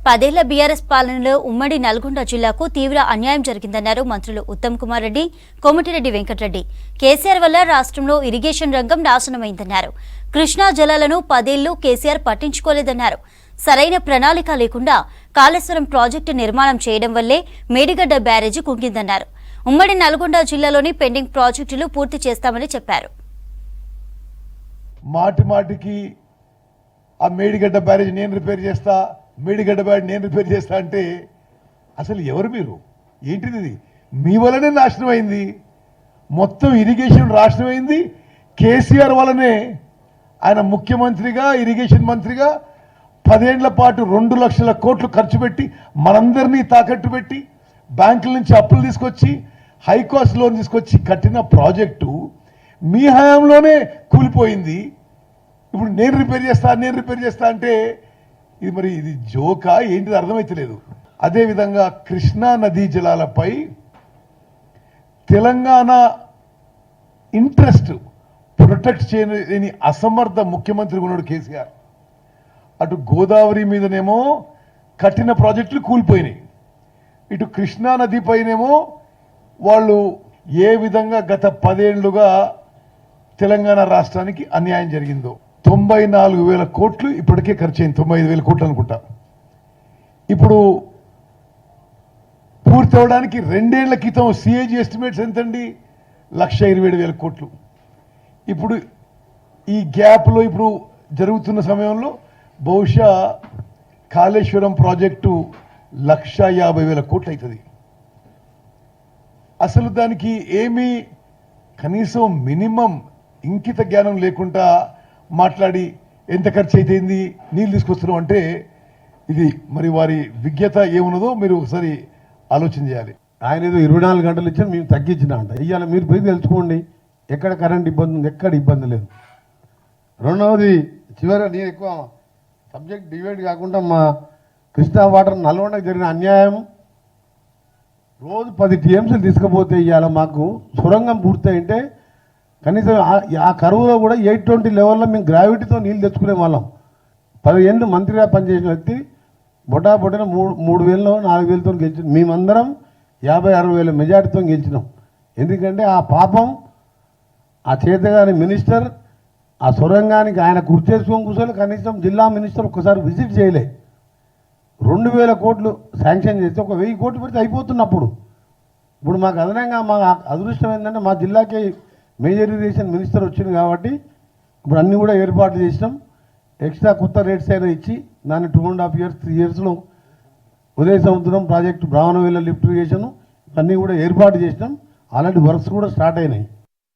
10 ఏళ్ల బీఆర్ఎస్ పాలనలో ఉమ్మడి నల్గొండ జిల్లాకు తీవ్ర అన్యాయం జరిగిందన్నారు మంత్రులు ఉత్తమ్ కుమార్ రెడ్డి, కోమటిరెడ్డి వెంకటరెడ్డి. కేసీఆర్ వల్ల రాష్ట్రంలో ఇరిగేషన్ రంగం నాశనమైందన్నారు. కృష్ణా జలాలను 10 ఏళ్లు కేసీఆర్ పట్టించుకోలేదన్నారు. సరైన ప్రణాళిక లేకుండా కాళేశ్వరం ప్రాజెక్టు నిర్మాణం చేయడం వల్లే మేడిగడ్డ బ్యారేజీ కుంగిందన్నారు. ఉమ్మడి నల్గొండ జిల్లాలోని పెండింగ్ ప్రాజెక్టులు పూర్తి చేస్తామని చెప్పారు. మాటికి ఆ మేడిగడ్డ బ్యారేజ్ నేను రిపేర్ చేస్తా, మేడిగడ్డ బ్యారేజ్ నేను రిపేర్ చేస్తా అంటే అసలు ఎవరు మీరు? ఏంటిది? ఇది మీ వల్లనే నాశనం అయింది. మొత్తం ఇరిగేషన్ నాశనం అయింది కేసీఆర్ వల్లనే. ఆయన ముఖ్యమంత్రిగా, ఇరిగేషన్ మంత్రిగా 10 ఏళ్ల పాటు 2 లక్షల కోట్లు ఖర్చు పెట్టి మనందరినీ తాకట్టు పెట్టి బ్యాంకుల నుంచి అప్పులు తీసుకొచ్చి హైకాస్ట్ లోన్ తీసుకొచ్చి కట్టిన ప్రాజెక్టు మీ హయాంలోనే కూలిపోయింది. ఇప్పుడు నేను రిపేర్ చేస్తా అంటే ఇది జోకా ఏంటిది అర్థమైతలేదు. అదేవిధంగా కృష్ణా నదీ జలాలపై తెలంగాణ ఇంట్రెస్ట్ ప్రొటెక్ట్ చేయని అసమర్థ ముఖ్యమంత్రి ఉన్నాడు కేసీఆర్. అటు గోదావరి మీదనేమో కట్టిన ప్రాజెక్టులు కూలిపోయినాయి, ఇటు కృష్ణా నది పైనేమో వాళ్ళు ఏ విధంగా గత 10 ఏళ్లుగా తెలంగాణ రాష్ట్రానికి అన్యాయం జరిగిందో. 94,000 కోట్లు ఇప్పటికే ఖర్చు అయింది, 95,000 కోట్లు అనుకుంటా. ఇప్పుడు పూర్తి అవడానికి 2 ఏళ్ల క్రితం సిఏజీ ఎస్టిమేట్స్ ఎంతండి? 1,27,000 కోట్లు. ఇప్పుడు ఈ గ్యాప్లో ఇప్పుడు జరుగుతున్న సమయంలో బహుశా కాళేశ్వరం ప్రాజెక్టు 1,50,000 కోట్లు అవుతుంది. అసలు దానికి ఏమీ కనీసం మినిమం ఇంకిత జ్ఞానం లేకుండా మాట్లాడి ఎంత ఖర్చు అయిపోయింది, నీళ్ళు తీసుకొస్తున్నాం అంటే ఇది మరి వారి విజ్ఞత ఏమున్నదో మీరు ఒకసారి ఆలోచన చేయాలి. ఆయన ఏదో 24 గంటలు ఇచ్చారు, మేము తగ్గించినా అంట. ఇవాళ మీరు పోయి తెలుసుకోండి ఎక్కడ కరెంట్ ఇబ్బంది ఉంది, ఎక్కడ ఇబ్బంది లేదు. రెండవది చివరిగా నేను ఎక్కువ సబ్జెక్ట్ డివైడ్ కాకుండా మా కృష్ణా వాటర్ నల్గొండకు జరిగిన అన్యాయం, రోజు 10 టీఎంసీలు తీసుకుపోతే ఇవాళ మాకు సొరంగం పూర్తయింటే కనీసం ఆ కరువులో కూడా 820 లెవెల్లో మేము గ్రావిటీతో నీళ్ళు తెచ్చుకునే వాళ్ళం. 10 ఏళ్ళు మంత్రిగా పనిచేసిన వ్యక్తి బొటాబొటన 3,000 4,000తో గెలిచినాం. మేమందరం 50-60 వేల మెజార్టీతో గెలిచినాం. ఎందుకంటే ఆ పాపం ఆ చేతగాని మినిస్టర్ ఆ సొరంగానికి ఆయన కుర్చేసుకొని కూర్చొని కనీసం జిల్లా మినిస్టర్ ఒక్కసారి విజిట్ చేయలే. 2,000 కోట్లు శాంక్షన్ చేస్తే 1,000 కోట్లు పెడితే అయిపోతున్నప్పుడు. ఇప్పుడు మాకు అదనంగా మా అదృష్టం ఏంటంటే మా జిల్లాకి మేజర్ ఇరిగేషన్ మినిస్టర్ వచ్చింది కాబట్టి ఇప్పుడు అన్నీ కూడా ఏర్పాట్లు చేసినాం. ఎక్స్ట్రా కొత్త రేట్స్ అయినా ఇచ్చి దాన్ని 2.5 years 3 yearsలో ఉదయ సముద్రం ప్రాజెక్టు, బ్రాహ్మణవేల లిఫ్ట్ ఇరిగేషన్ అన్నీ కూడా ఏర్పాటు చేసినాం. ఆల్రెడీ వర్క్స్ కూడా స్టార్ట్ అయినాయి.